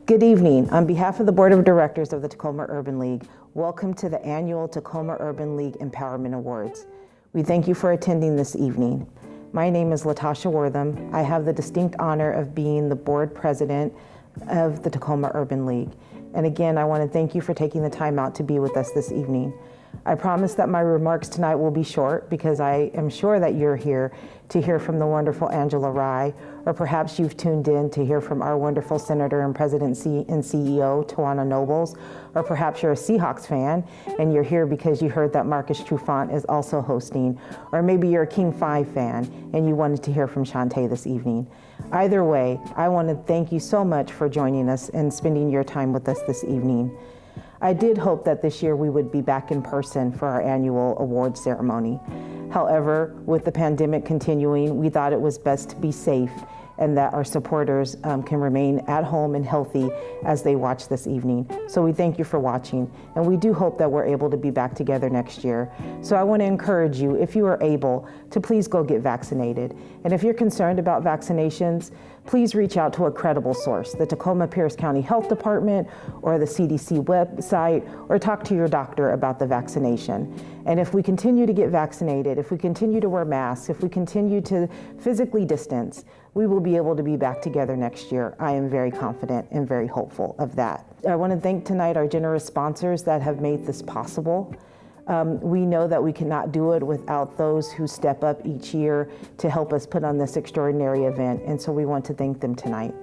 Good evening. On behalf of the Board of Directors of the Tacoma Urban League, welcome to the annual Tacoma Urban League Empowerment Awards. We thank you for attending this evening. My name is Latasha Wortham. I have the distinct honor of being the board president of the Tacoma Urban League. And again, I want to thank you for taking the time out to be with us this evening. I promise that my remarks tonight will be short because I am sure that you're here to hear from the wonderful Angela Rye, or perhaps you've tuned in to hear from our wonderful Senator and President and CEO, Tawana Nobles, or perhaps you're a Seahawks fan and you're here because you heard that Marcus Trufant is also hosting, or maybe you're a King 5 fan and you wanted to hear from Shantae this evening. Either way, I want to thank you so much for joining us and spending your time with us this evening. I did hope that this year we would be back in person for our annual award ceremony. However, with the pandemic continuing, we thought it was best to be safe and that our supporters can remain at home and healthy as they watch this evening. So we thank you for watching, and we do hope that we're able to be back together next year. So I want to encourage you, if you are able, to please go get vaccinated. And if you're concerned about vaccinations, please reach out to a credible source, the Tacoma Pierce County Health Department or the CDC website, or talk to your doctor about the vaccination. And if we continue to get vaccinated, if we continue to wear masks, if we continue to physically distance, we will be able to be back together next year. I am very confident and very hopeful of that. I want to thank tonight our generous sponsors that have made this possible. We know that we cannot do it without those who step up each year to help us put on this extraordinary event, and so we want to thank them tonight.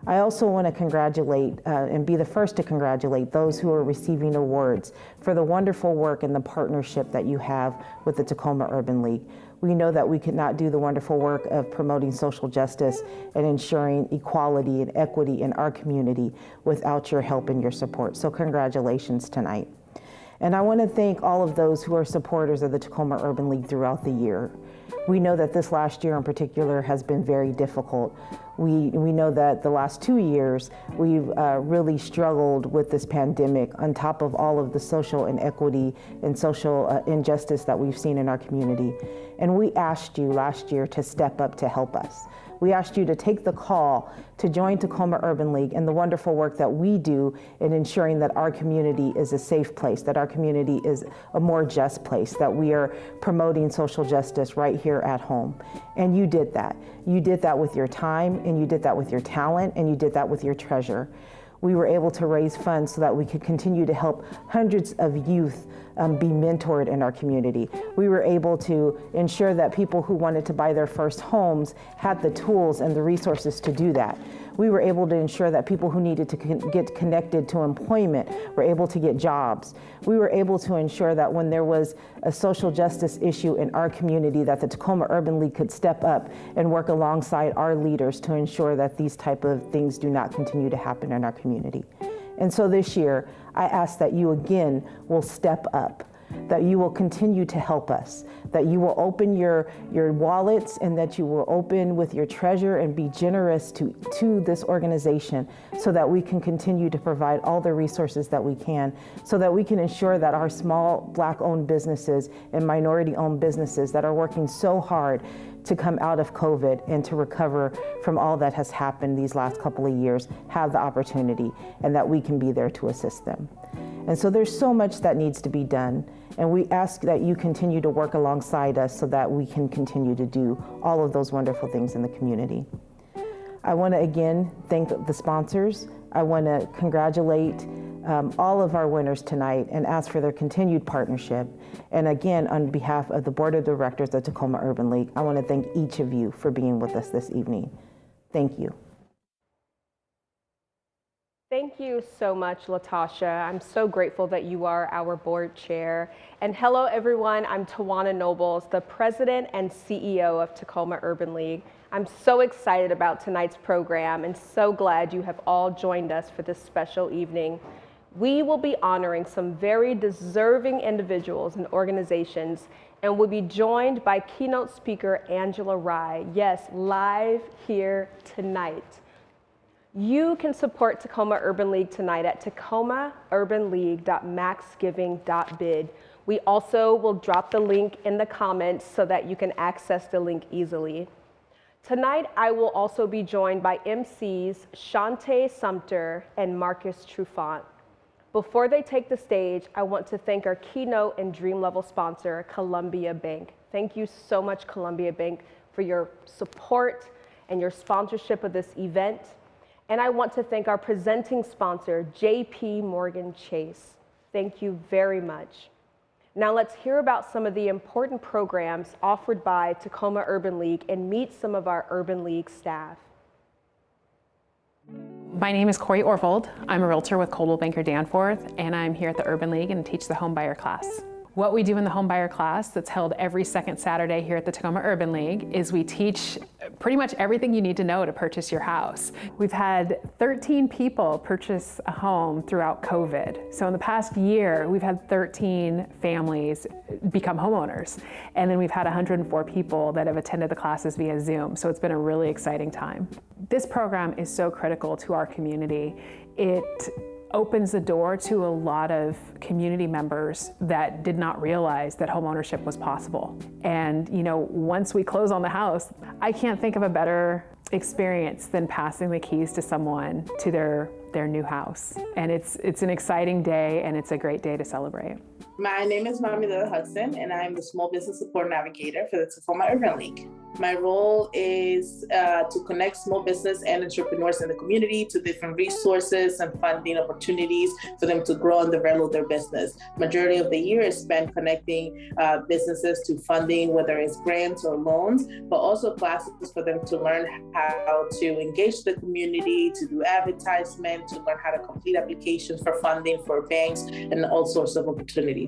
I also want to congratulate and be the first to congratulate those who are receiving awards for the wonderful work and the partnership that you have with the Tacoma Urban League. We know that we could not do the wonderful work of promoting social justice and ensuring equality and equity in our community without your help and your support. So congratulations tonight. And I want to thank all of those who are supporters of the Tacoma Urban League throughout the year. We know that this last year in particular has been very difficult. We know that the last 2 years we've really struggled with this pandemic on top of all of the social inequity and social injustice that we've seen in our community. And we asked you last year to step up to help us. We asked you to take the call to join Tacoma Urban League and the wonderful work that we do in ensuring that our community is a safe place, that our community is a more just place, that we are promoting social justice right here at home. And you did that. You did that with your time, and you did that with your talent, and you did that with your treasure. We were able to raise funds so that we could continue to help hundreds of youth be mentored in our community. We were able to ensure that people who wanted to buy their first homes had the tools and the resources to do that. We were able to ensure that people who needed to get connected to employment were able to get jobs. We were able to ensure that when there was a social justice issue in our community, that the Tacoma Urban League could step up and work alongside our leaders to ensure that these type of things do not continue to happen in our community. And so this year, I ask that you again will step up, that you will continue to help us, that you will open your wallets, and that you will open with your treasure and be generous to this organization so that we can continue to provide all the resources that we can, so that we can ensure that our small Black-owned businesses and minority-owned businesses that are working so hard to come out of COVID and to recover from all that has happened these last couple of years have the opportunity, and that we can be there to assist them. And so there's so much that needs to be done, and we ask that you continue to work alongside us so that we can continue to do all of those wonderful things in the community. I want to again thank the sponsors. I want to congratulate all of our winners tonight and ask for their continued partnership. And again, on behalf of the Board of Directors of Tacoma Urban League, I want to thank each of you for being with us this evening. Thank you. Thank you so much, Latasha. I'm so grateful that you are our board chair. And hello, everyone. I'm Tawana Nobles, the president and CEO of Tacoma Urban League. I'm so excited about tonight's program and so glad you have all joined us for this special evening. We will be honoring some very deserving individuals and organizations, and we'll be joined by keynote speaker Angela Rye. Yes, live here tonight. You can support Tacoma Urban League tonight at tacomaurbanleague.maxgiving.bid. We also will drop the link in the comments so that you can access the link easily. Tonight, I will also be joined by MCs Shantae Sumter and Marcus Trufant. Before they take the stage, I want to thank our keynote and dream level sponsor, Columbia Bank. Thank you so much, Columbia Bank, for your support and your sponsorship of this event. And I want to thank our presenting sponsor, JP Morgan Chase. Thank you very much. Now let's hear about some of the important programs offered by Tacoma Urban League and meet some of our Urban League staff. My name is Corey Orvold. I'm a realtor with Coldwell Banker Danforth, and I'm here at the Urban League and teach the home buyer class. What we do in the home buyer class that's held every second Saturday here at the Tacoma Urban League is we teach pretty much everything you need to know to purchase your house. We've had 13 people purchase a home throughout COVID. So in the past year, we've had 13 families become homeowners. And then we've had 104 people that have attended the classes via Zoom. So it's been a really exciting time. This program is so critical to our community. It opens the door to a lot of community members that did not realize that homeownership was possible. And once we close on the house, I can't think of a better experience than passing the keys to someone to their new house. And it's an exciting day, and it's a great day to celebrate. My name is Mamila Hudson, and I'm the Small Business Support Navigator for the Tacoma Urban League. My role is to connect small business and entrepreneurs in the community to different resources and funding opportunities for them to grow and develop their business. Majority of the year is spent connecting businesses to funding, whether it's grants or loans, but also classes for them to learn how to engage the community, to do advertisement, to learn how to complete applications for funding for banks and all sorts of opportunities.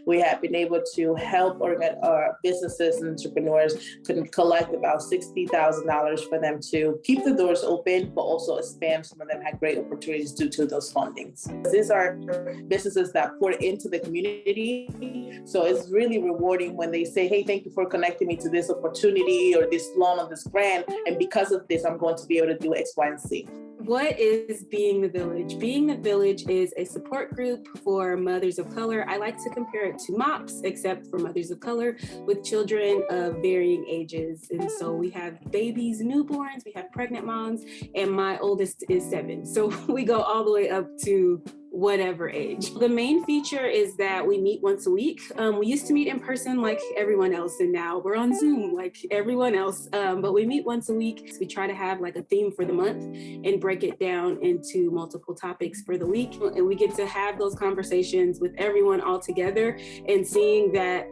We have been able to help our businesses and entrepreneurs collect about $60,000 for them to keep the doors open, but also expand. Some of them had great opportunities due to those fundings. These are businesses that pour into the community. So it's really rewarding when they say, hey, thank you for connecting me to this opportunity or this loan or this grant. And because of this, I'm going to be able to do X, Y, and Z. What is Being the Village? Being the Village is a support group for mothers of color. I like to compare it to MOPS, except for mothers of color with children of varying ages. And so we have babies, newborns, we have pregnant moms, and my oldest is 7. So we go all the way up to whatever age. The main feature is that we meet once a week. We used to meet in person like everyone else, and now we're on Zoom like everyone else. But we meet once a week. We try to have like a theme for the month and break it down into multiple topics for the week. And we get to have those conversations with everyone all together and seeing that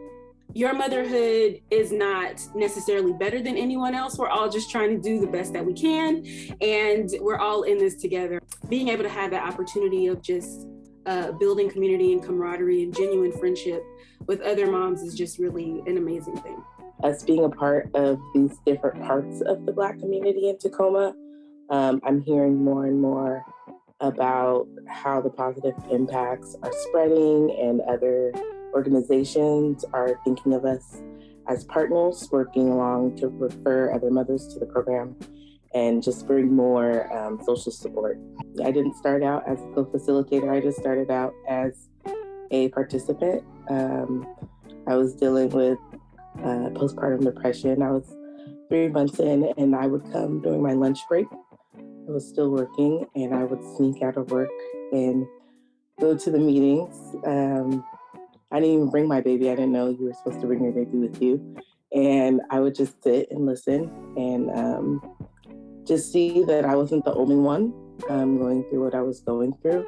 your motherhood is not necessarily better than anyone else. We're all just trying to do the best that we can, and we're all in this together. Being able to have that opportunity of just building community and camaraderie and genuine friendship with other moms is just really an amazing thing. As being a part of these different parts of the Black community in Tacoma, I'm hearing more and more about how the positive impacts are spreading, and other organizations are thinking of us as partners, working along to refer other mothers to the program and just bring more social support. I didn't start out as a co-facilitator. I just started out as a participant. I was dealing with postpartum depression. I was 3 months in, and I would come during my lunch break. I was still working, and I would sneak out of work and go to the meetings. I didn't even bring my baby. I didn't know you were supposed to bring your baby with you. And I would just sit and listen and just see that I wasn't the only one going through what I was going through.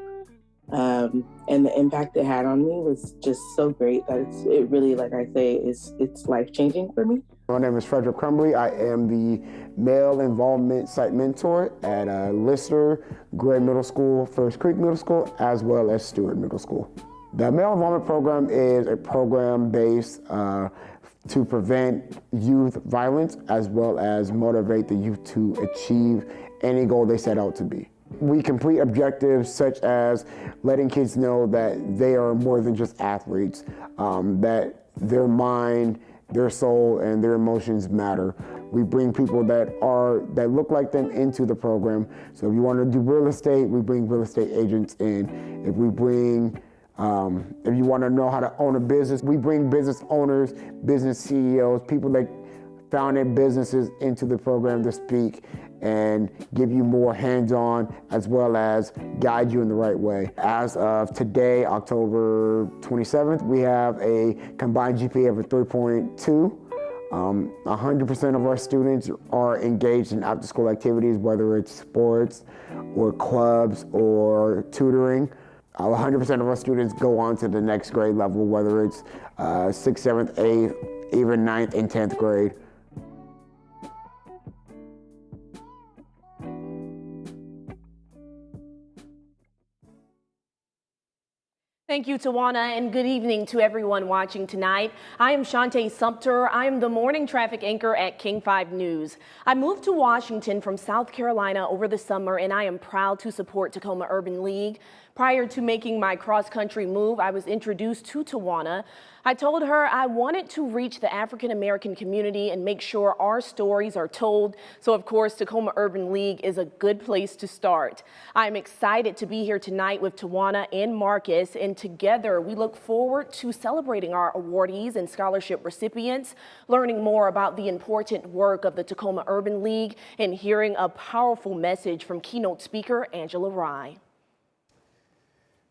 And the impact it had on me was just so great that it really, like I say, it's life-changing for me. My name is Frederick Crumbly. I am the Male Involvement Site Mentor at Lister, Gray Middle School, First Creek Middle School, as well as Stewart Middle School. The Male Involvement Program is a program based to prevent youth violence, as well as motivate the youth to achieve any goal they set out to be. We complete objectives such as letting kids know that they are more than just athletes, that their mind, their soul, and their emotions matter. We bring people that look like them into the program. So if you want to do real estate, we bring real estate agents in. If you want to know how to own a business, we bring business owners, business CEOs, people that founded businesses into the program to speak and give you more hands-on as well as guide you in the right way. As of today, October 27th, we have a combined GPA of a 3.2. 100% of our students are engaged in after-school activities, whether it's sports or clubs or tutoring. 100% of our students go on to the next grade level, whether it's 6th, 7th, 8th, even 9th and 10th grade. Thank you, Tawana, and good evening to everyone watching tonight. I am Shantae Sumter. I am the morning traffic anchor at King 5 News. I moved to Washington from South Carolina over the summer, and I am proud to support Tacoma Urban League. Prior to making my cross-country move, I was introduced to Tawana. I told her I wanted to reach the African-American community and make sure our stories are told. So, of course, Tacoma Urban League is a good place to start. I'm excited to be here tonight with Tawana and Marcus, and together we look forward to celebrating our awardees and scholarship recipients, learning more about the important work of the Tacoma Urban League, and hearing a powerful message from keynote speaker Angela Rye.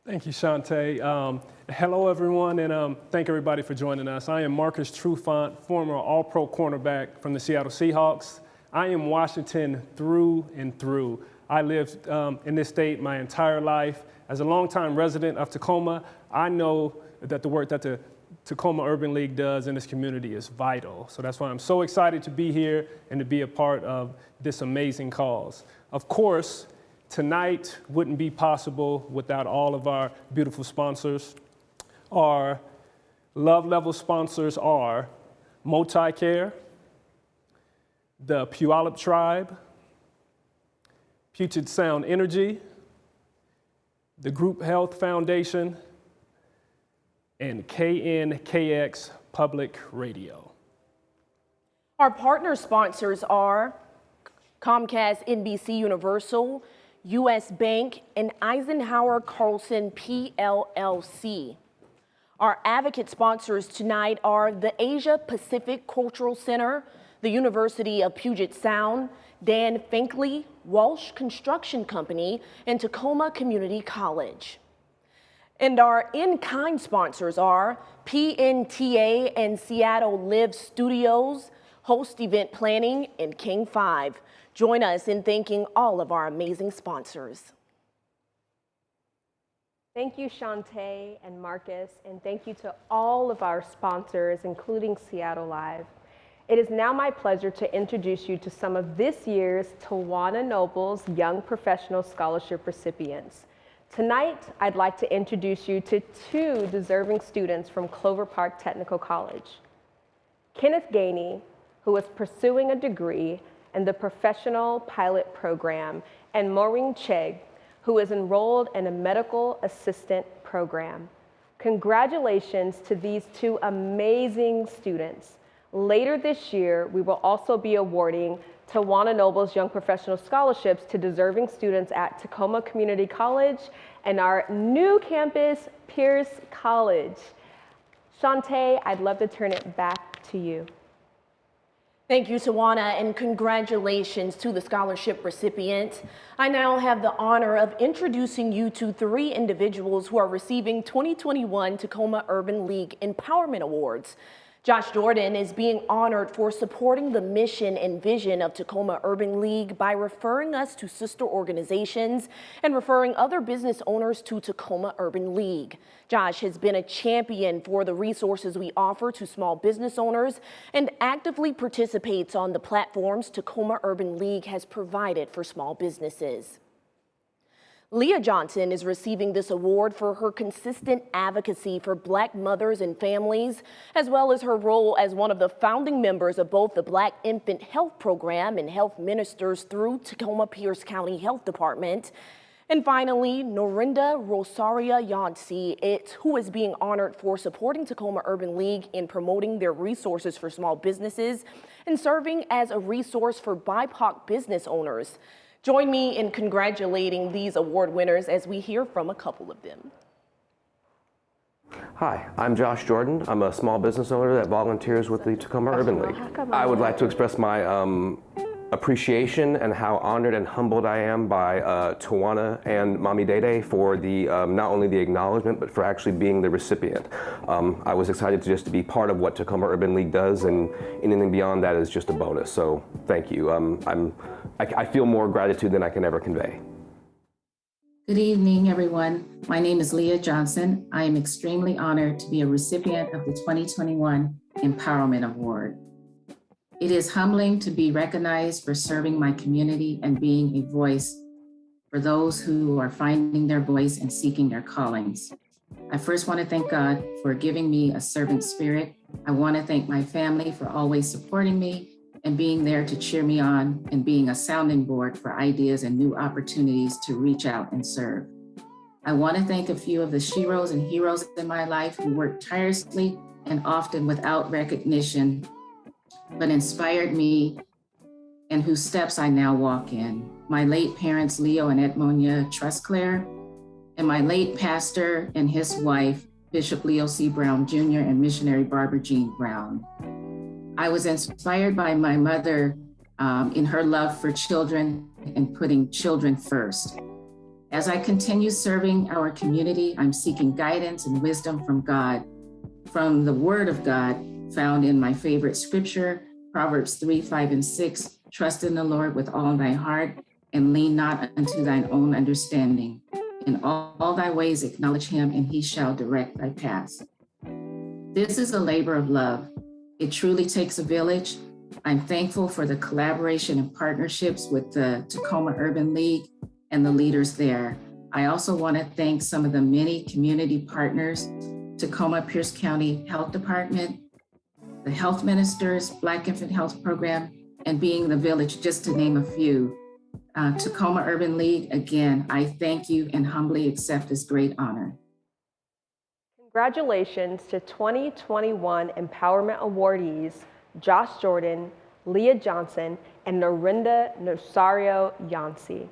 Thank you, Shantae. Hello, everyone, and thank everybody for joining us. I am Marcus Trufant, former All-Pro cornerback from the Seattle Seahawks. I am Washington through and through. I lived in this state my entire life. As a longtime resident of Tacoma, I know that the work that the Tacoma Urban League does in this community is vital. So that's why I'm so excited to be here and to be a part of this amazing cause. Of course, tonight wouldn't be possible without all of our beautiful sponsors. Our love level sponsors are Multicare, the Puyallup Tribe, Puget Sound Energy, the Group Health Foundation, and KNKX Public Radio. Our partner sponsors are Comcast NBC Universal, U.S. Bank, and Eisenhower Carlson PLLC. Our advocate sponsors tonight are the Asia Pacific Cultural Center, the University of Puget Sound, Dan Finkley, Walsh Construction Company, and Tacoma Community College. And our in-kind sponsors are PNTA and Seattle Live Studios, Host Event Planning, and King 5. Join us in thanking all of our amazing sponsors. Thank you, Shantae and Marcus, and thank you to all of our sponsors, including Seattle Live. It is now my pleasure to introduce you to some of this year's Tawana Noble's Young Professional Scholarship recipients. Tonight, I'd like to introduce you to two deserving students from Clover Park Technical College. Kenneth Gainey, who is pursuing a degree in the Professional Pilot Program, and Maureen Chegg, who is enrolled in a medical assistant program. Congratulations to these two amazing students. Later this year, we will also be awarding Tawana Noble's Young Professional Scholarships to deserving students at Tacoma Community College and our new campus, Pierce College. Shantae, I'd love to turn it back to you. Thank you, Tawana, and congratulations to the scholarship recipients. I now have the honor of introducing you to three individuals who are receiving 2021 Tacoma Urban League Empowerment Awards. Josh Jordan is being honored for supporting the mission and vision of Tacoma Urban League by referring us to sister organizations and referring other business owners to Tacoma Urban League. Josh has been a champion for the resources we offer to small business owners and actively participates on the platforms Tacoma Urban League has provided for small businesses. Leah Johnson is receiving this award for her consistent advocacy for Black mothers and families, as well as her role as one of the founding members of both the Black Infant Health Program and Health Ministers through Tacoma Pierce County Health Department. And finally, Norinda Rosaria Yancey, who is being honored for supporting Tacoma Urban League in promoting their resources for small businesses and serving as a resource for BIPOC business owners. Join me in congratulating these award winners as we hear from a couple of them. Hi, I'm Josh Jordan. I'm a small business owner that volunteers with the Tacoma Urban League. I would like to express my appreciation and how honored and humbled I am by Tawana and Mommy Dede for the not only the acknowledgement, but for actually being the recipient. I was excited to be part of what Tacoma Urban League does, and anything beyond that is just a bonus. So thank you. I feel more gratitude than I can ever convey. Good evening, everyone. My name is Leah Johnson. I am extremely honored to be a recipient of the 2021 Empowerment Award. It is humbling to be recognized for serving my community and being a voice for those who are finding their voice and seeking their callings. I first want to thank God for giving me a servant spirit. I want to thank my family for always supporting me and being there to cheer me on, and being a sounding board for ideas and new opportunities to reach out and serve. I want to thank a few of the sheroes and heroes in my life who worked tirelessly and often without recognition, but inspired me and whose steps I now walk in. My late parents, Leo and Edmonia Trusclair, and my late pastor and his wife, Bishop Leo C. Brown Jr. and missionary Barbara Jean Brown. I was inspired by my mother in her love for children and putting children first. As I continue serving our community, I'm seeking guidance and wisdom from God, from the Word of God found in my favorite scripture, Proverbs 3, 5, and 6. Trust in the Lord with all thy heart and lean not unto thine own understanding. In all thy ways acknowledge him, and he shall direct thy paths. This is a labor of love. It truly takes a village. I'm thankful for the collaboration and partnerships with the Tacoma Urban League and the leaders there. I also want to thank some of the many community partners, Tacoma Pierce County Health Department, the health ministers, Black Infant Health Program, and Being the Village, just to name a few. Tacoma Urban League, again, I thank you and humbly accept this great honor. Congratulations to 2021 Empowerment awardees, Josh Jordan, Leah Johnson, and Norinda Nosario Yancey.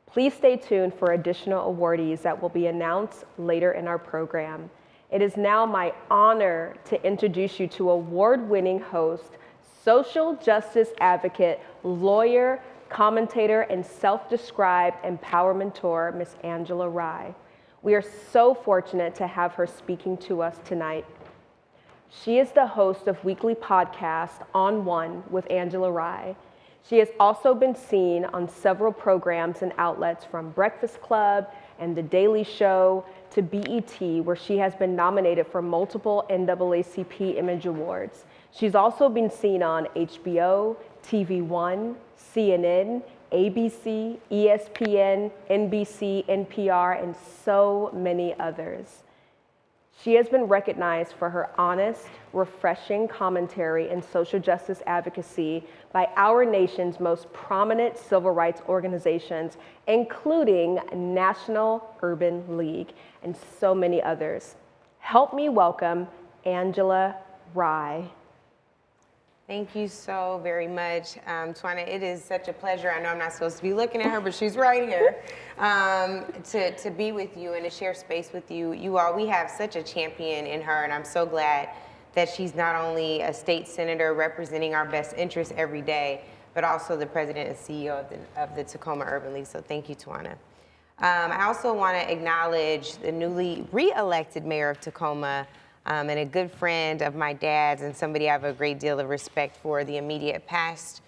Please stay tuned for additional awardees that will be announced later in our program. It is now my honor to introduce you to award-winning host, social justice advocate, lawyer, commentator, and self-described empowermenteur, Miss Angela Rye. We are so fortunate to have her speaking to us tonight. She is the host of weekly podcast On One with Angela Rye. She has also been seen on several programs and outlets, from Breakfast Club and The Daily Show to BET, where she has been nominated for multiple NAACP Image Awards. She's also been seen on HBO, TV One, CNN, ABC, ESPN, NBC, NPR, and so many others. She has been recognized for her honest, refreshing commentary and social justice advocacy by our nation's most prominent civil rights organizations, including National Urban League and so many others. Help me welcome Angela Rye. Thank you so very much, Tawana. It is such a pleasure. I know I'm not supposed to be looking at her, but she's right here, to be with you and to share space with you. You all, we have such a champion in her, and I'm so glad that she's not only a state senator representing our best interests every day, but also the president and CEO of the Tacoma Urban League. So thank you, Tawana. I also want to acknowledge the newly re-elected mayor of Tacoma, and a good friend of my dad's, and somebody I have a great deal of respect for, the immediate past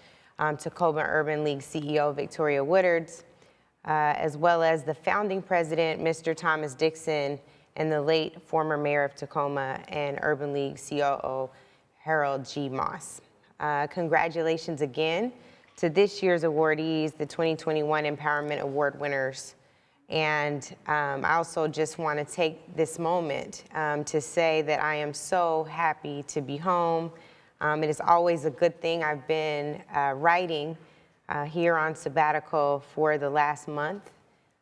Tacoma Urban League CEO, Victoria Woodards, as well as the founding president, Mr. Thomas Dixon, and the late former mayor of Tacoma and Urban League COO, Harold G. Moss. Congratulations again to this year's awardees, the 2021 Empowerment Award winners. And I also just want to take this moment to say that I am so happy to be home. It is always a good thing. I've been writing here on sabbatical for the last month.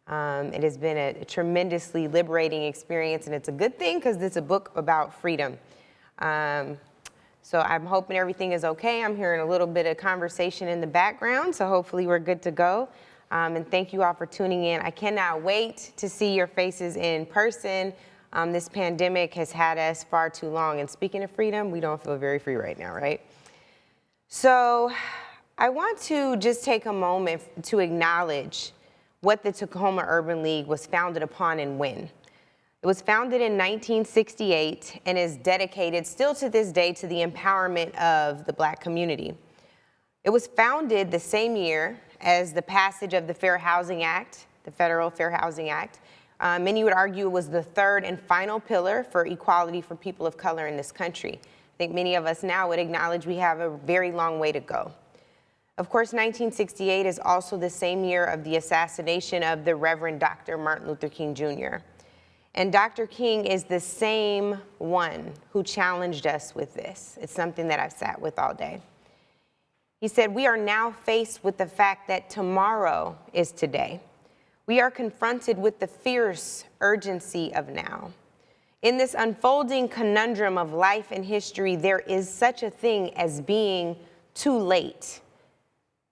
It has been a tremendously liberating experience, and it's a good thing because it's a book about freedom. So I'm hoping everything is okay. I'm hearing a little bit of conversation in the background, so hopefully we're good to go. And thank you all for tuning in. I cannot wait to see your faces in person. This pandemic has had us far too long. And speaking of freedom, we don't feel very free right now, right? So I want to just take a moment to acknowledge what the Tacoma Urban League was founded upon and when. It was founded in 1968 and is dedicated still to this day to the empowerment of the Black community. It was founded the same year as the passage of the Fair Housing Act, the Federal Fair Housing Act. Many would argue it was the third and final pillar for equality for people of color in this country. I think many of us now would acknowledge we have a very long way to go. Of course, 1968 is also the same year of the assassination of the Reverend Dr. Martin Luther King Jr. And Dr. King is the same one who challenged us with this. It's something that I've sat with all day. He said, "We are now faced with the fact that tomorrow is today. We are confronted with the fierce urgency of now. In this unfolding conundrum of life and history, there is such a thing as being too late.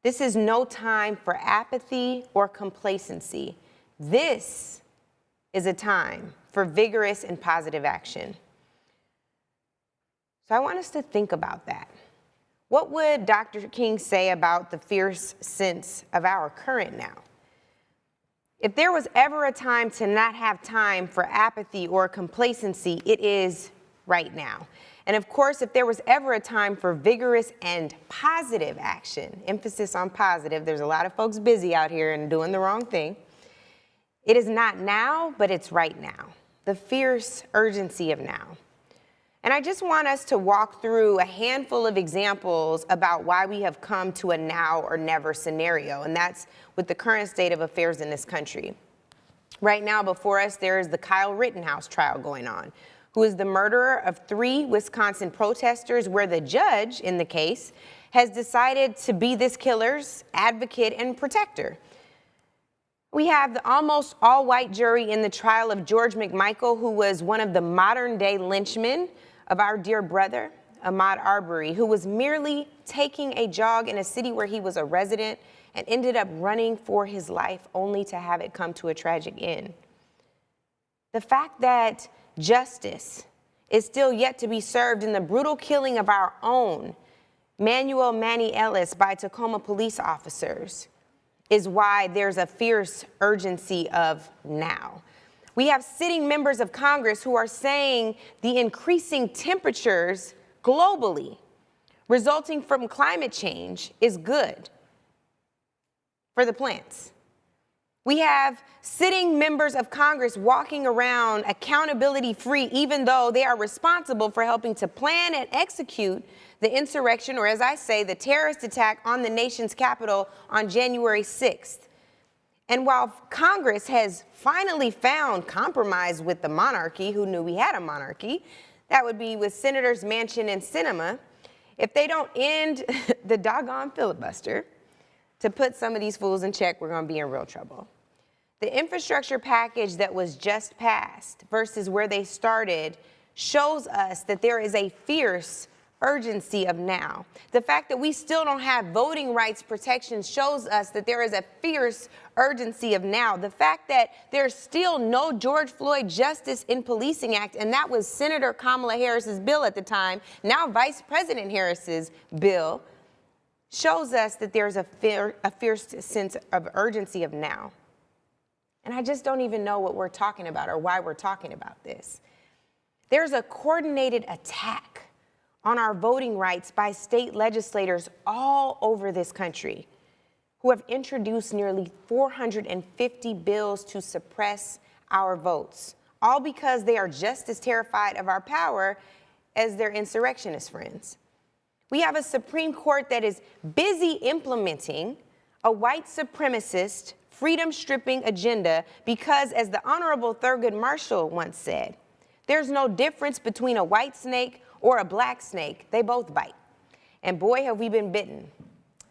This is no time for apathy or complacency. This is a time for vigorous and positive action." So I want us to think about that. What would Dr. King say about the fierce sense of our current now? If there was ever a time to not have time for apathy or complacency, it is right now. And of course, if there was ever a time for vigorous and positive action, emphasis on positive, there's a lot of folks busy out here and doing the wrong thing. It is not now, but it's right now. The fierce urgency of now. And I just want us to walk through a handful of examples about why we have come to a now or never scenario, and that's with the current state of affairs in this country. Right now before us, there is the Kyle Rittenhouse trial going on, who is the murderer of 3 Wisconsin protesters, where the judge in the case has decided to be this killer's advocate and protector. We have the almost all-white jury in the trial of George McMichael, who was one of the modern-day lynchmen of our dear brother, Ahmaud Arbery, who was merely taking a jog in a city where he was a resident and ended up running for his life only to have it come to a tragic end. The fact that justice is still yet to be served in the brutal killing of our own Manuel Manny Ellis by Tacoma police officers is why there's a fierce urgency of now. We have sitting members of Congress who are saying the increasing temperatures globally resulting from climate change is good for the plants. We have sitting members of Congress walking around accountability-free, even though they are responsible for helping to plan and execute the insurrection, or as I say, the terrorist attack on the nation's capital on January 6th. And while Congress has finally found compromise with the monarchy, who knew we had a monarchy, that would be with Senators Manchin and Sinema, if they don't end the doggone filibuster to put some of these fools in check, we're going to be in real trouble. The infrastructure package that was just passed versus where they started shows us that there is a fierce urgency of now. The fact that we still don't have voting rights protections shows us that there is a fierce urgency of now. The fact that there's still no George Floyd Justice in Policing Act, and that was Senator Kamala Harris's bill at the time, now Vice President Harris's bill, shows us that there's a fierce sense of urgency of now. And I just don't even know what we're talking about or why we're talking about this. There's a coordinated attack on our voting rights by state legislators all over this country who have introduced nearly 450 bills to suppress our votes, all because they are just as terrified of our power as their insurrectionist friends. We have a Supreme Court that is busy implementing a white supremacist, freedom-stripping agenda because, as the Honorable Thurgood Marshall once said, there's no difference between a white snake or a black snake. They both bite. And boy, have we been bitten,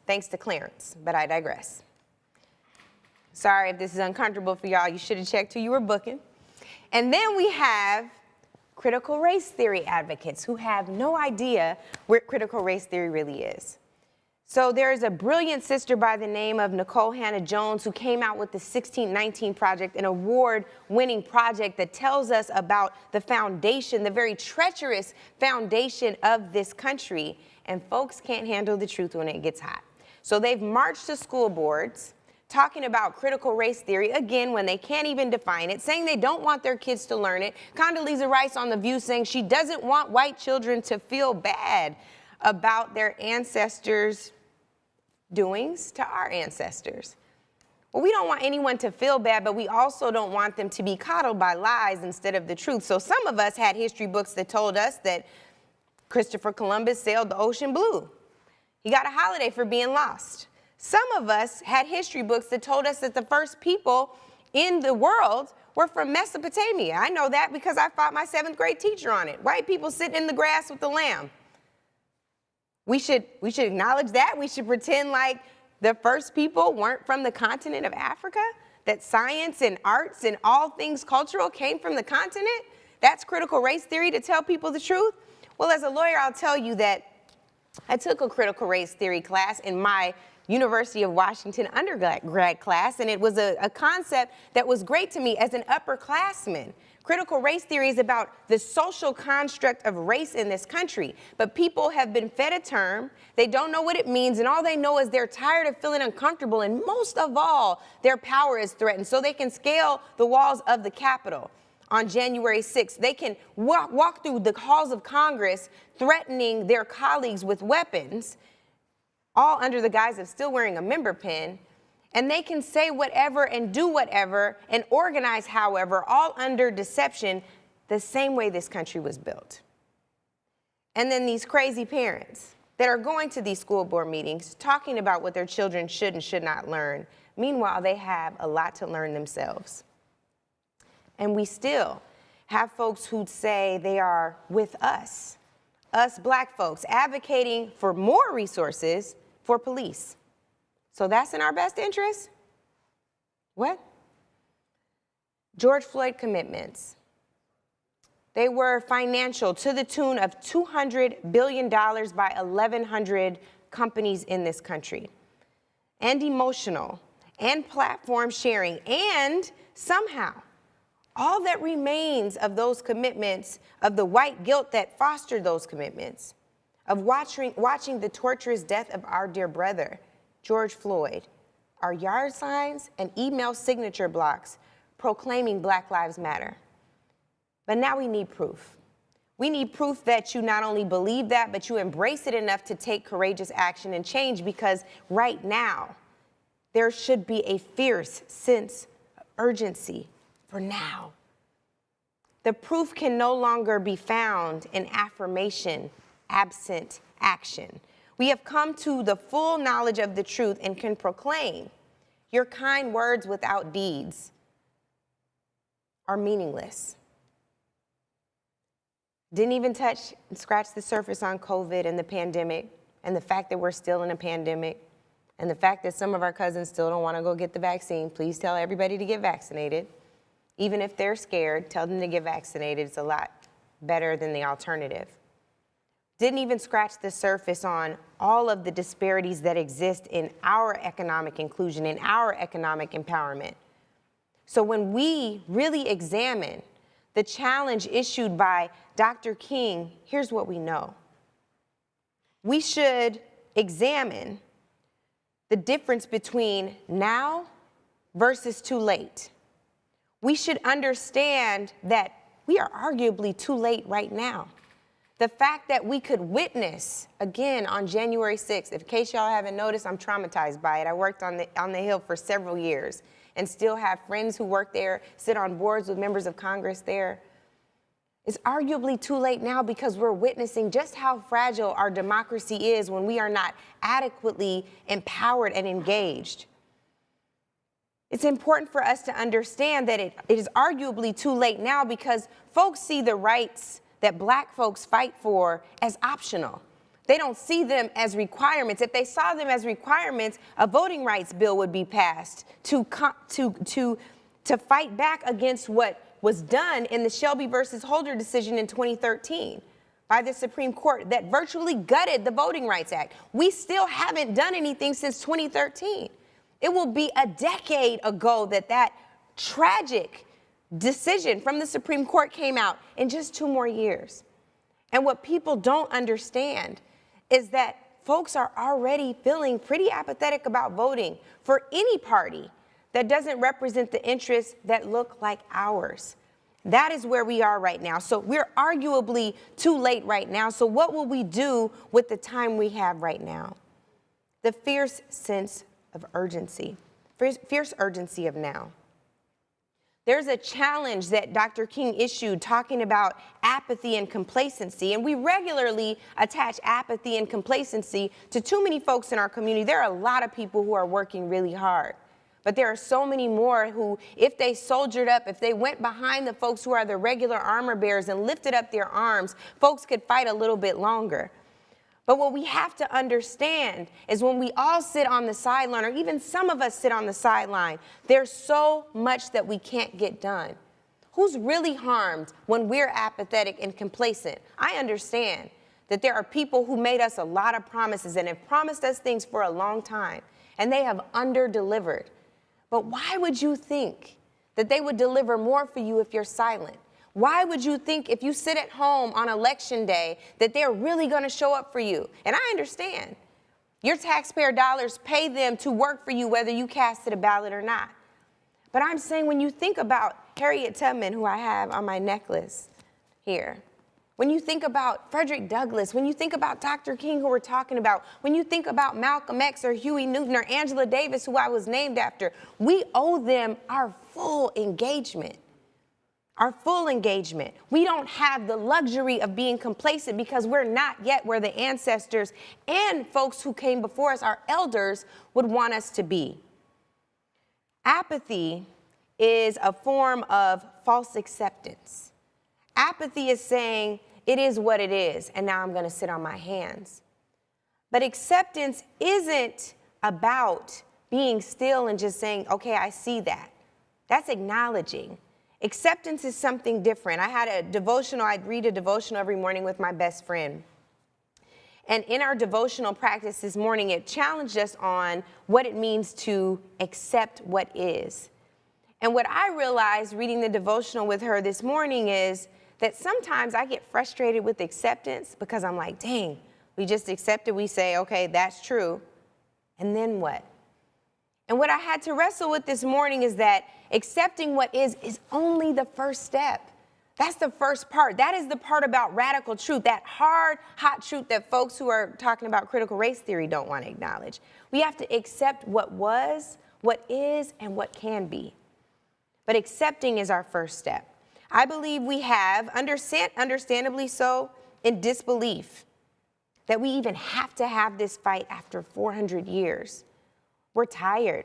thanks to Clarence, but I digress. Sorry if this is uncomfortable for y'all. You should have checked who you were booking. And then we have critical race theory advocates who have no idea what critical race theory really is. So there's a brilliant sister by the name of Nicole Hannah-Jones who came out with the 1619 Project, an award-winning project that tells us about the foundation, the very treacherous foundation of this country. And folks can't handle the truth when it gets hot. So they've marched to school boards talking about critical race theory, again, when they can't even define it, saying they don't want their kids to learn it. Condoleezza Rice on The View saying she doesn't want white children to feel bad about their ancestors' doings to our ancestors. Well, we don't want anyone to feel bad, but we also don't want them to be coddled by lies instead of the truth. So some of us had history books that told us that Christopher Columbus sailed the ocean blue. He got a holiday for being lost. Some of us had history books that told us that the first people in the world were from Mesopotamia. I know that because I fought my 7th grade teacher on it. White people sitting in the grass with the lamb. We should acknowledge that. We should pretend like the first people weren't from the continent of Africa, that science and arts and all things cultural came from the continent. That's critical race theory, to tell people the truth. Well, as a lawyer, I'll tell you that I took a critical race theory class in my University of Washington undergrad class, and it was a concept that was great to me as an upperclassman. Critical race theory is about the social construct of race in this country, but people have been fed a term, they don't know what it means, and all they know is they're tired of feeling uncomfortable, and most of all, their power is threatened, so they can scale the walls of the Capitol on January 6th. They can walk through the halls of Congress threatening their colleagues with weapons, all under the guise of still wearing a member pin, and they can say whatever and do whatever and organize however, all under deception, the same way this country was built. And then these crazy parents that are going to these school board meetings talking about what their children should and should not learn. Meanwhile, they have a lot to learn themselves. And we still have folks who'd say they are with us black folks, advocating for more resources for police. So that's in our best interest? What? George Floyd commitments. They were financial to the tune of $200 billion by 1,100 companies in this country, and emotional, and platform sharing, and somehow all that remains of those commitments, of the white guilt that fostered those commitments, of watching the torturous death of our dear brother, George Floyd, are yard signs and email signature blocks proclaiming Black Lives Matter. But now we need proof. We need proof that you not only believe that, but you embrace it enough to take courageous action and change, because right now, there should be a fierce sense of urgency for now. The proof can no longer be found in affirmation, absent action. We have come to the full knowledge of the truth and can proclaim your kind words without deeds are meaningless. Didn't even scratch the surface on COVID and the pandemic, and the fact that we're still in a pandemic, and the fact that some of our cousins still don't want to go get the vaccine. Please tell everybody to get vaccinated. Even if they're scared, tell them to get vaccinated. It's a lot better than the alternative. Didn't even scratch the surface on all of the disparities that exist in our economic inclusion, in our economic empowerment. So when we really examine the challenge issued by Dr. King, here's what we know. We should examine the difference between now versus too late. We should understand that we are arguably too late right now. The fact that we could witness, again, on January 6th, in case y'all haven't noticed, I'm traumatized by it. I worked on the Hill for several years and still have friends who work there, sit on boards with members of Congress there. It's arguably too late now because we're witnessing just how fragile our democracy is when we are not adequately empowered and engaged. It's important for us to understand that it is arguably too late now because folks see the rights that Black folks fight for as optional. They don't see them as requirements. If they saw them as requirements, a voting rights bill would be passed to fight back against what was done in the Shelby versus Holder decision in 2013. by the Supreme Court that virtually gutted the Voting Rights Act. We still haven't done anything since 2013. It will be a decade ago that tragic decision from the Supreme Court came out, in just 2 more years. And what people don't understand is that folks are already feeling pretty apathetic about voting for any party that doesn't represent the interests that look like ours. That is where we are right now. So we're arguably too late right now. So what will we do with the time we have right now? The fierce sense of urgency, fierce urgency of now. There's a challenge that Dr. King issued talking about apathy and complacency, and we regularly attach apathy and complacency to too many folks in our community. There are a lot of people who are working really hard, but there are so many more who, if they soldiered up, if they went behind the folks who are the regular armor bearers and lifted up their arms, folks could fight a little bit longer. But what we have to understand is when we all sit on the sideline, or even some of us sit on the sideline, there's so much that we can't get done. Who's really harmed when we're apathetic and complacent? I understand that there are people who made us a lot of promises and have promised us things for a long time, and they have under-delivered. But why would you think that they would deliver more for you if you're silent? Why would you think if you sit at home on election day that they're really going to show up for you? And I understand. Your taxpayer dollars pay them to work for you whether you casted a ballot or not. But I'm saying when you think about Harriet Tubman, who I have on my necklace here, when you think about Frederick Douglass, when you think about Dr. King, who we're talking about, when you think about Malcolm X or Huey Newton or Angela Davis, who I was named after, we owe them our full engagement. Our full engagement. We don't have the luxury of being complacent because we're not yet where the ancestors and folks who came before us, our elders, would want us to be. Apathy is a form of false acceptance. Apathy is saying, it is what it is, and now I'm going to sit on my hands. But acceptance isn't about being still and just saying, okay, I see that. That's acknowledging. Acceptance is something different. I had a devotional, I'd read a devotional every morning with my best friend. And in our devotional practice this morning, it challenged us on what it means to accept what is. And what I realized reading the devotional with her this morning is that sometimes I get frustrated with acceptance because I'm like, dang, we just accepted, we say, okay, that's true. And then what? And what I had to wrestle with this morning is that accepting what is only the first step. That's the first part. That is the part about radical truth, that hard, hot truth that folks who are talking about critical race theory don't want to acknowledge. We have to accept what was, what is, and what can be. But accepting is our first step. I believe we have, understandably so, in disbelief that we even have to have this fight after 400 years. We're tired.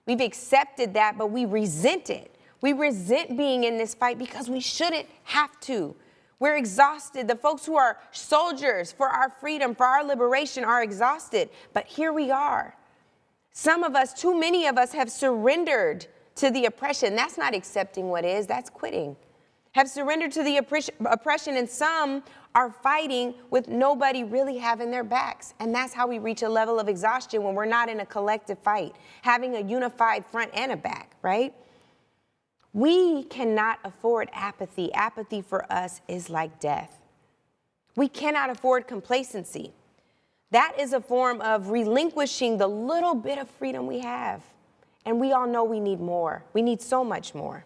We've accepted that, but we resent it. We resent being in this fight because we shouldn't have to. We're exhausted. The folks who are soldiers for our freedom, for our liberation, are exhausted. But here we are. Some of us, too many of us, have surrendered to the oppression. That's not accepting what is, that's quitting. Have surrendered to the oppression, and some are fighting with nobody really having their backs. And that's how we reach a level of exhaustion when we're not in a collective fight, having a unified front and a back, right? We cannot afford apathy. Apathy for us is like death. We cannot afford complacency. That is a form of relinquishing the little bit of freedom we have. And we all know we need more. We need so much more.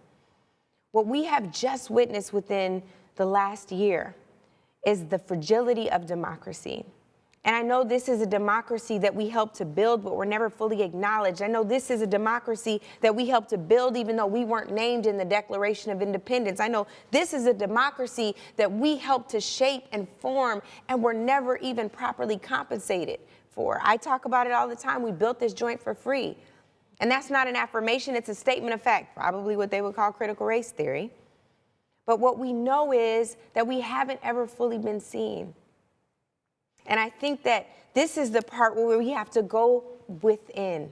What we have just witnessed within the last year is the fragility of democracy. And I know this is a democracy that we helped to build, but we're never fully acknowledged. I know this is a democracy that we helped to build, even though we weren't named in the Declaration of Independence. I know this is a democracy that we helped to shape and form, and we're never even properly compensated for. I talk about it all the time. We built this joint for free. And that's not an affirmation, it's a statement of fact, probably what they would call critical race theory. But what we know is that we haven't ever fully been seen. And I think that this is the part where we have to go within.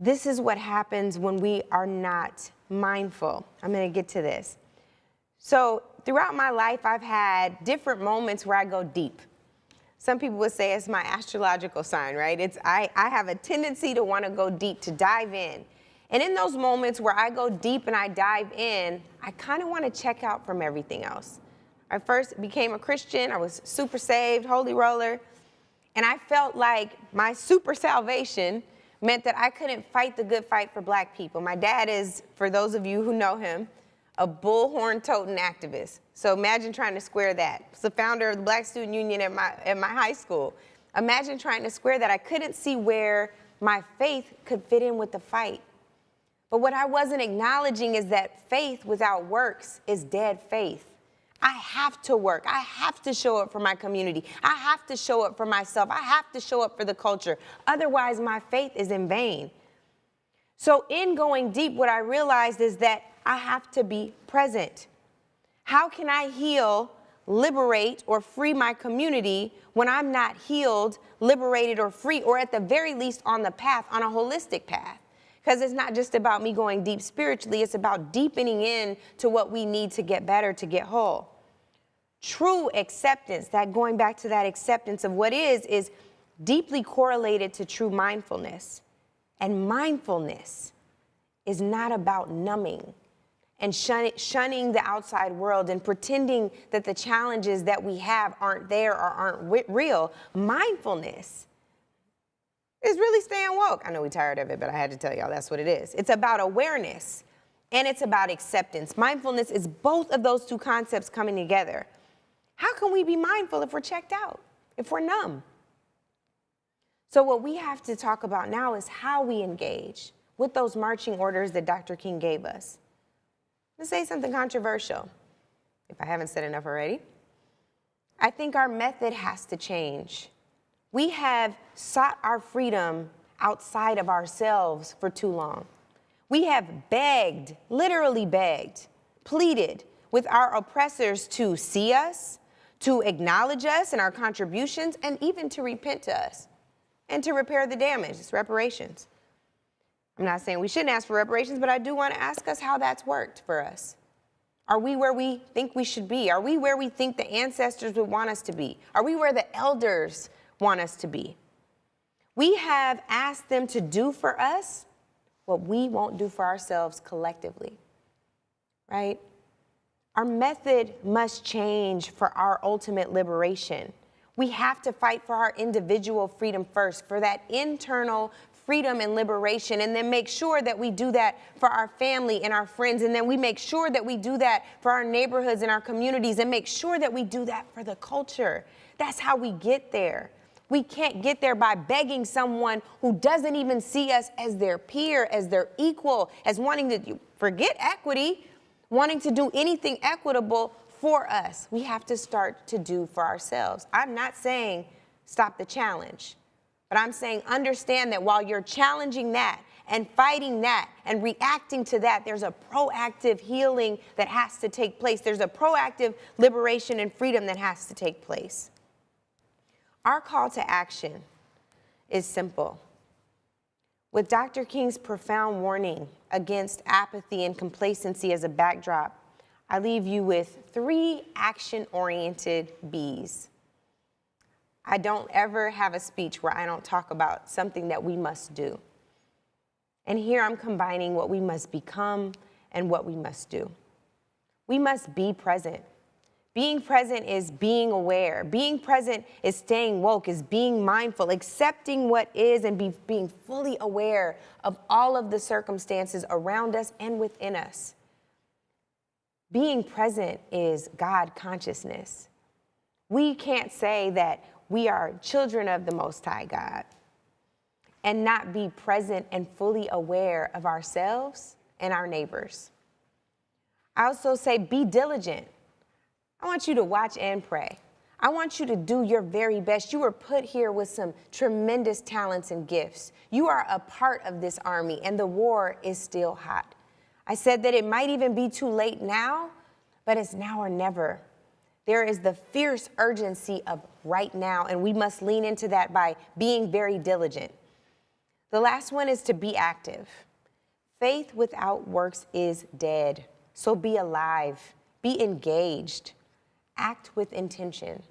This is what happens when we are not mindful. I'm going to get to this. So throughout my life, I've had different moments where I go deep. Some people would say it's my astrological sign, right? I have a tendency to want to go deep, to dive in. And in those moments where I go deep and I dive in, I kind of want to check out from everything else. I first became a Christian. I was super saved, holy roller. And I felt like my super salvation meant that I couldn't fight the good fight for black people. My dad is, for those of you who know him, a bullhorn-toting activist. So imagine trying to square that. He's the founder of the Black Student Union at my high school. Imagine trying to square that. I couldn't see where my faith could fit in with the fight. But what I wasn't acknowledging is that faith without works is dead faith. I have to work. I have to show up for my community. I have to show up for myself. I have to show up for the culture. Otherwise, my faith is in vain. So in going deep, what I realized is that I have to be present. How can I heal, liberate, or free my community when I'm not healed, liberated, or free, or at the very least on the path, on a holistic path? Because it's not just about me going deep spiritually, it's about deepening in to what we need to get better, to get whole. True acceptance, that going back to that acceptance of what is deeply correlated to true mindfulness. And mindfulness is not about numbing and shunning the outside world and pretending that the challenges that we have aren't there or aren't real. Mindfulness is really staying woke. I know we're tired of it, but I had to tell y'all that's what it is. It's about awareness and it's about acceptance. Mindfulness is both of those two concepts coming together. How can we be mindful if we're checked out, if we're numb? So what we have to talk about now is how we engage with those marching orders that Dr. King gave us. Let's say something controversial, if I haven't said enough already. I think our method has to change. We have sought our freedom outside of ourselves for too long. We have begged, literally begged, pleaded with our oppressors to see us, to acknowledge us and our contributions, and even to repent to us and to repair the damage. It's reparations. I'm not saying we shouldn't ask for reparations, but I do want to ask us how that's worked for us. Are we where we think we should be? Are we where we think the ancestors would want us to be? Are we where the elders want us to be? We have asked them to do for us what we won't do for ourselves collectively, right? Our method must change for our ultimate liberation. We have to fight for our individual freedom first, for that internal freedom and liberation, and then make sure that we do that for our family and our friends, and then we make sure that we do that for our neighborhoods and our communities, and make sure that we do that for the culture. That's how we get there. We can't get there by begging someone who doesn't even see us as their peer, as their equal, as wanting to forget equity, wanting to do anything equitable for us. We have to start to do for ourselves. I'm not saying stop the challenge, but I'm saying understand that while you're challenging that and fighting that and reacting to that, there's a proactive healing that has to take place. There's a proactive liberation and freedom that has to take place. Our call to action is simple. With Dr. King's profound warning against apathy and complacency as a backdrop, I leave you with 3 action-oriented B's. I don't ever have a speech where I don't talk about something that we must do. And here I'm combining what we must become and what we must do. We must be present. Being present is being aware. Being present is staying woke, is being mindful, accepting what is, and being fully aware of all of the circumstances around us and within us. Being present is God consciousness. We can't say that we are children of the Most High God and not be present and fully aware of ourselves and our neighbors. I also say be diligent. I want you to watch and pray. I want you to do your very best. You were put here with some tremendous talents and gifts. You are a part of this army, and the war is still hot. I said that it might even be too late now, but it's now or never. There is the fierce urgency of right now, and we must lean into that by being very diligent. The last one is to be active. Faith without works is dead, so be alive. Be engaged. Act with intention.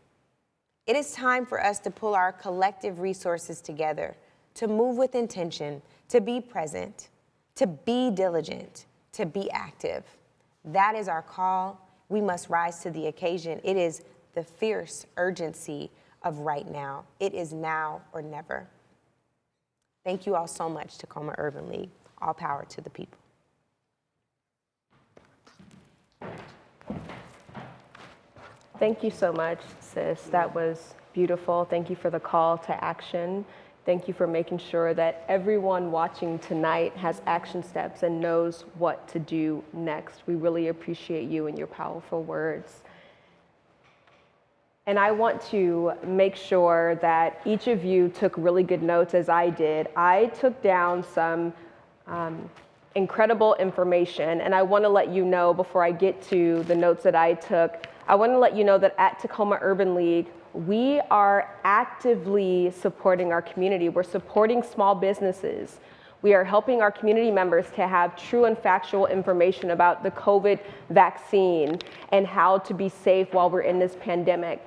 It is time for us to pull our collective resources together, to move with intention, to be present, to be diligent, to be active. That is our call. We must rise to the occasion. It is the fierce urgency of right now. It is now or never. Thank you all so much, Tacoma Urban League. All power to the people. Thank you so much, sis. That was beautiful. Thank you for the call to action. Thank you for making sure that everyone watching tonight has action steps and knows what to do next. We really appreciate you and your powerful words. And I want to make sure that each of you took really good notes, as I did. I took down some incredible information, and I want to let you know before I get to the notes that I took, I want to let you know that at Tacoma Urban League, we are actively supporting our community. We're supporting small businesses. We are helping our community members to have true and factual information about the COVID vaccine and how to be safe while we're in this pandemic.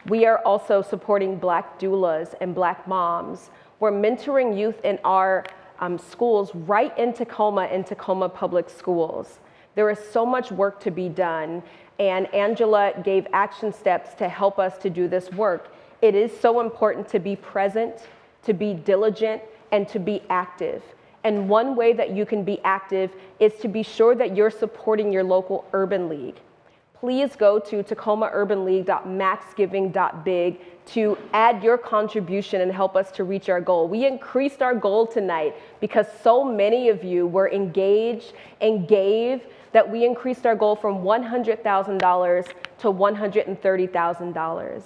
We are also supporting Black doulas and Black moms. We're mentoring youth in our schools right in Tacoma Public Schools. There is so much work to be done, and Angela gave action steps to help us to do this work. It is so important to be present, to be diligent, and to be active. And one way that you can be active is to be sure that you're supporting your local urban league. Please go to tacomaurbanleague.maxgiving.big to add your contribution and help us to reach our goal. We increased our goal tonight because so many of you were engaged and gave that we increased our goal from $100,000 to $130,000.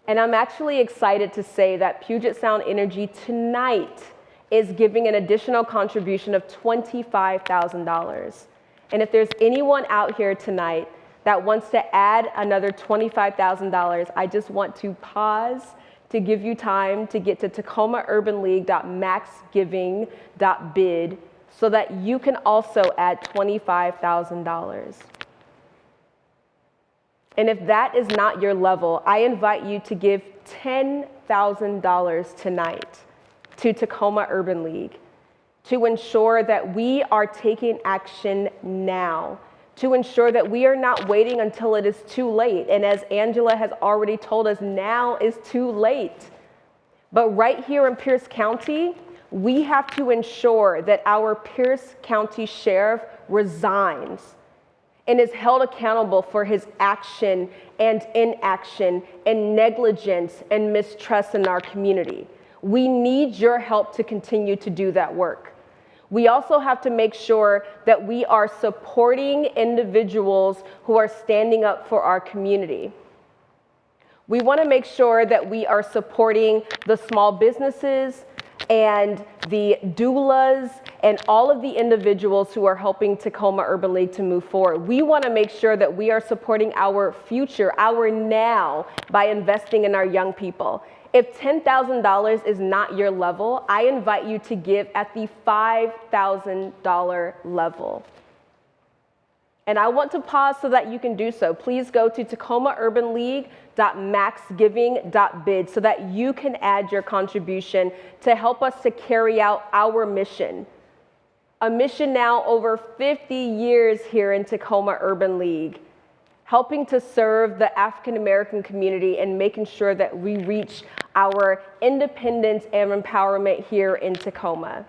And I'm actually excited to say that Puget Sound Energy tonight is giving an additional contribution of $25,000. And if there's anyone out here tonight that wants to add another $25,000, I just want to pause to give you time to get to tacomaurbanleague.maxgiving.bid so that you can also add $25,000. And if that is not your level, I invite you to give $10,000 tonight to Tacoma Urban League to ensure that we are taking action now, to ensure that we are not waiting until it is too late. And as Angela has already told us, now is too late. But right here in Pierce County, we have to ensure that our Pierce County Sheriff resigns and is held accountable for his action and inaction and negligence and mistrust in our community. We need your help to continue to do that work. We also have to make sure that we are supporting individuals who are standing up for our community. We want to make sure that we are supporting the small businesses and the doulas and all of the individuals who are helping Tacoma Urban League to move forward. We want to make sure that we are supporting our future, our now, by investing in our young people. If $10,000 is not your level, I invite you to give at the $5,000 level. And I want to pause so that you can do so. Please go to tacomaurbanleague.maxgiving.bid so that you can add your contribution to help us to carry out our mission. A mission now over 50 years here in Tacoma Urban League, helping to serve the African American community and making sure that we reach our independence and empowerment here in Tacoma.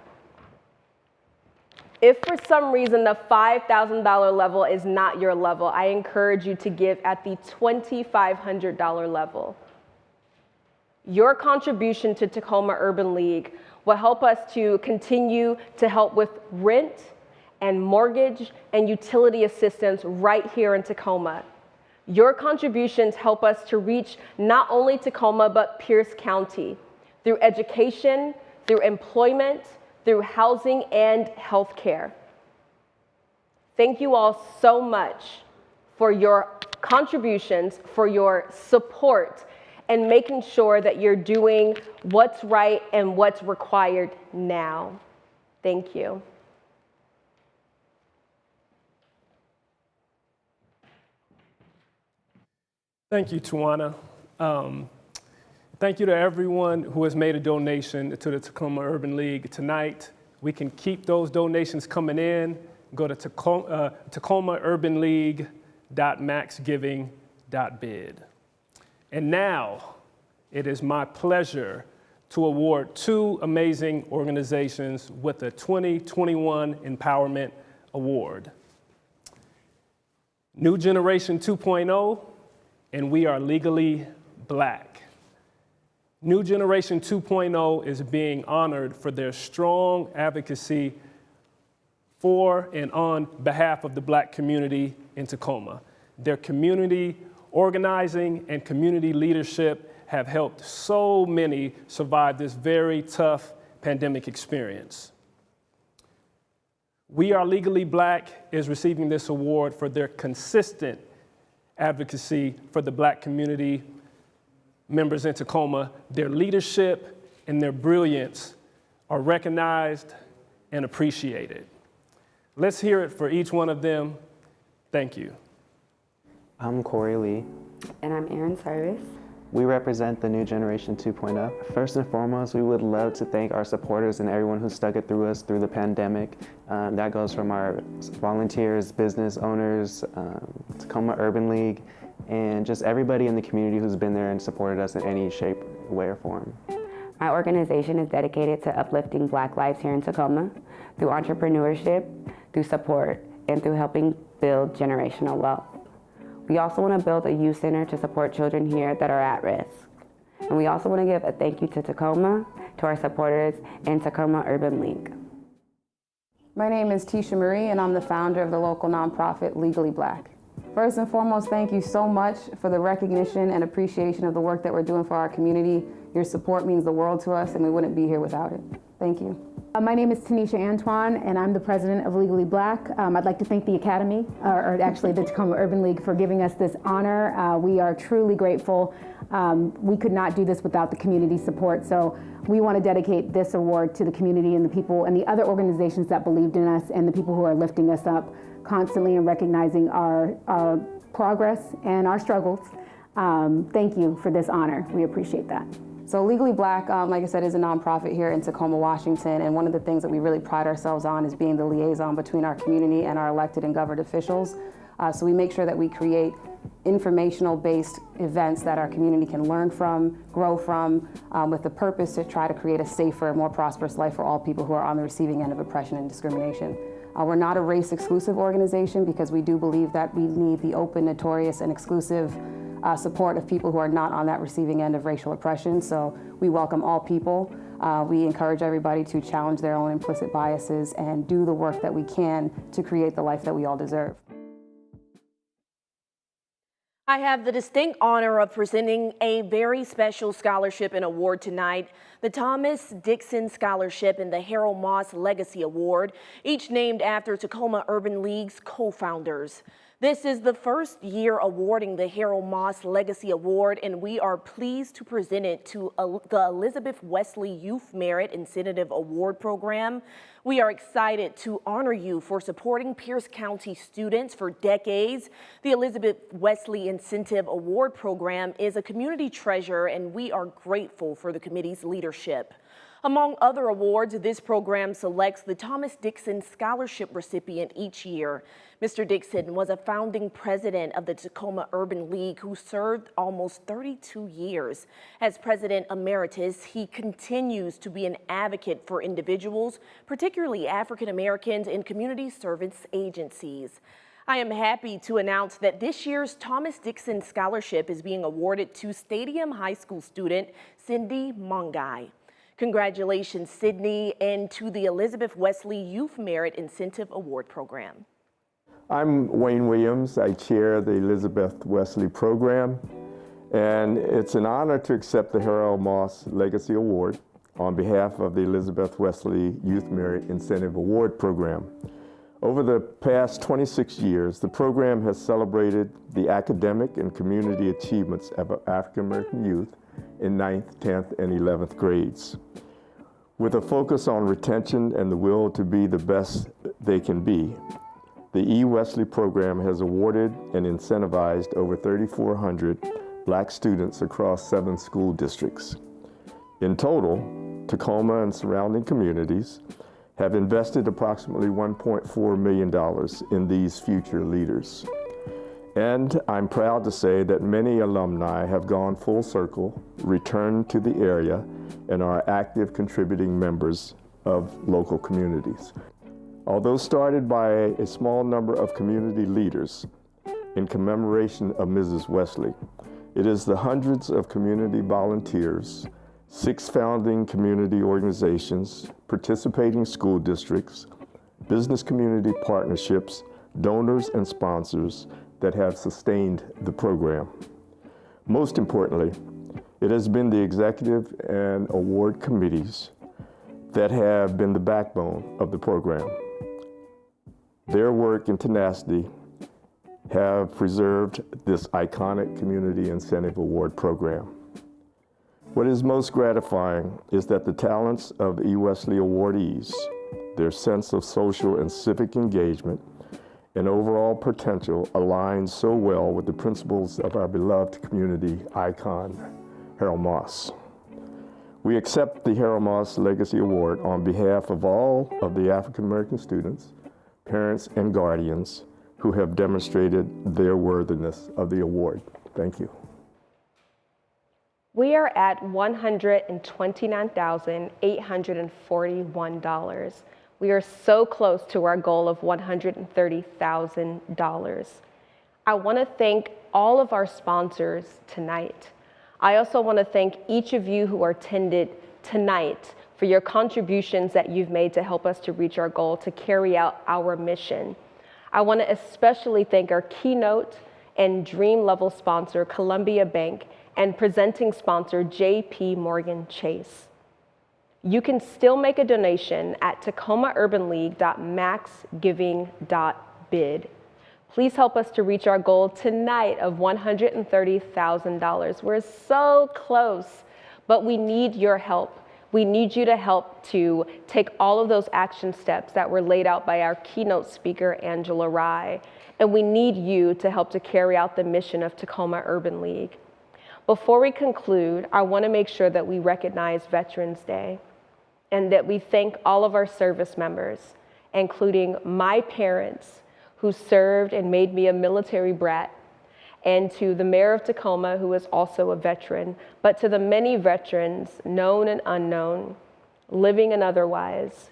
If for some reason the $5,000 level is not your level, I encourage you to give at the $2,500 level. Your contribution to Tacoma Urban League will help us to continue to help with rent and mortgage and utility assistance right here in Tacoma. Your contributions help us to reach not only Tacoma, but Pierce County through education, through employment, through housing and healthcare. Thank you all so much for your contributions, for your support, and making sure that you're doing what's right and what's required now. Thank you. Thank you, Tawana. Thank you to everyone who has made a donation to the Tacoma Urban League tonight. We can keep those donations coming in. Go to tacomaurbanleague.maxgiving.bid. And now, it is my pleasure to award two amazing organizations with the 2021 Empowerment Award. New Generation 2.0 and We Are Legally Black. New Generation 2.0 is being honored for their strong advocacy for and on behalf of the Black community in Tacoma. Their community organizing and community leadership have helped so many survive this very tough pandemic experience. We Are Legally Black is receiving this award for their consistent advocacy for the Black community members in Tacoma. Their leadership and their brilliance are recognized and appreciated. Let's hear it for each one of them. Thank you. I'm Corey Lee. And I'm Erin Cyrus. We represent the New Generation 2.0. First and foremost, we would love to thank our supporters and everyone who stuck it through us through the pandemic. That goes from our volunteers, business owners, Tacoma Urban League, and just everybody in the community who's been there and supported us in any shape, way, or form. My organization is dedicated to uplifting Black lives here in Tacoma through entrepreneurship, through support, and through helping build generational wealth. We also want to build a youth center to support children here that are at risk. And we also want to give a thank you to Tacoma, to our supporters, and Tacoma Urban League. My name is Tisha Marie, and I'm the founder of the local nonprofit Legally Black. First and foremost, thank you so much for the recognition and appreciation of the work that we're doing for our community. Your support means the world to us, and we wouldn't be here without it. Thank you. My name is Tanisha Antoine, and I'm the president of Legally Black. I'd like to thank the Academy, or actually the Tacoma Urban League, for giving us this honor. We are truly grateful. We could not do this without the community support, so we want to dedicate this award to the community and the people and the other organizations that believed in us and the people who are lifting us up constantly and recognizing our progress and our struggles. Thank you for this honor. We appreciate that. So Legally Black, like I said, is a nonprofit here in Tacoma, Washington, and one of the things that we really pride ourselves on is being the liaison between our community and our elected and governed officials. So we make sure that we create informational-based events that our community can learn from, grow from, with the purpose to try to create a safer, more prosperous life for all people who are on the receiving end of oppression and discrimination. We're not a race-exclusive organization because we do believe that we need the open, notorious, and exclusive support of people who are not on that receiving end of racial oppression. So we welcome all people. We encourage everybody to challenge their own implicit biases and do the work that we can to create the life that we all deserve. I have the distinct honor of presenting a very special scholarship and award tonight, the Thomas Dixon Scholarship and the Harold Moss Legacy Award, each named after Tacoma Urban League's co-founders. This is the first year awarding the Harold Moss Legacy Award, and we are pleased to present it to the Elizabeth Wesley Youth Merit Incentive Award Program. We are excited to honor you for supporting Pierce County students for decades. The Elizabeth Wesley Incentive Award Program is a community treasure, and we are grateful for the committee's leadership. Among other awards, this program selects the Thomas Dixon Scholarship recipient each year. Mr. Dixon was a founding president of the Tacoma Urban League who served almost 32 years. As president emeritus, he continues to be an advocate for individuals, particularly African Americans in community service agencies. I am happy to announce that this year's Thomas Dixon Scholarship is being awarded to Stadium High School student Cindy Mongai. Congratulations, Sydney, and to the Elizabeth Wesley Youth Merit Incentive Award Program. I'm Wayne Williams. I chair the Elizabeth Wesley Program, and it's an honor to accept the Harold Moss Legacy Award on behalf of the Elizabeth Wesley Youth Merit Incentive Award Program. Over the past 26 years, the program has celebrated the academic and community achievements of African American youth in 9th, 10th, and 11th grades. With a focus on retention and the will to be the best they can be, the E. Wesley program has awarded and incentivized over 3,400 Black students across 7 school districts. In total, Tacoma and surrounding communities have invested approximately $1.4 million in these future leaders. And I'm proud to say that many alumni have gone full circle, returned to the area, and are active contributing members of local communities. Although started by a small number of community leaders in commemoration of Mrs. Wesley, it is the hundreds of community volunteers, 6 founding community organizations, participating school districts, business community partnerships, donors, and sponsors that have sustained the program. Most importantly, it has been the executive and award committees that have been the backbone of the program. Their work and tenacity have preserved this iconic Community Incentive Award program. What is most gratifying is that the talents of E. Wesley awardees, their sense of social and civic engagement, and overall potential align so well with the principles of our beloved community icon, Harold Moss. We accept the Harold Moss Legacy Award on behalf of all of the African American students, parents, and guardians who have demonstrated their worthiness of the award. Thank you. We are at $129,841. We are so close to our goal of $130,000. I want to thank all of our sponsors tonight. I also want to thank each of you who attended tonight for your contributions that you've made to help us to reach our goal to carry out our mission. I want to especially thank our keynote and dream level sponsor, Columbia Bank, and presenting sponsor, JP Morgan Chase. You can still make a donation at tacomaurbanleague.maxgiving.bid. Please help us to reach our goal tonight of $130,000. We're so close, but we need your help. We need you to help to take all of those action steps that were laid out by our keynote speaker, Angela Rye. And we need you to help to carry out the mission of Tacoma Urban League. Before we conclude, I want to make sure that we recognize Veterans Day and that we thank all of our service members, including my parents who served and made me a military brat, and to the mayor of Tacoma, who is also a veteran, but to the many veterans, known and unknown, living and otherwise.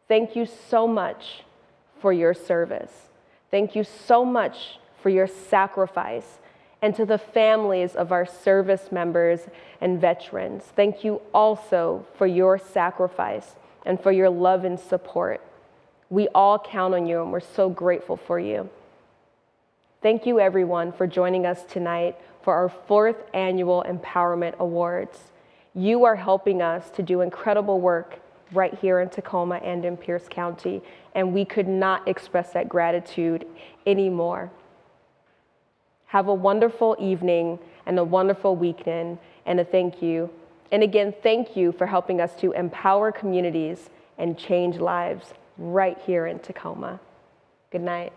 Thank you so much for your service. Thank you so much for your sacrifice. And to the families of our service members and veterans, thank you also for your sacrifice and for your love and support. We all count on you, and we're so grateful for you. Thank you, everyone, for joining us tonight for our 4th Annual Empowerment Awards. You are helping us to do incredible work right here in Tacoma and in Pierce County, and we could not express that gratitude anymore. Have a wonderful evening and a wonderful weekend, and a thank you. And again, thank you for helping us to empower communities and change lives right here in Tacoma. Good night.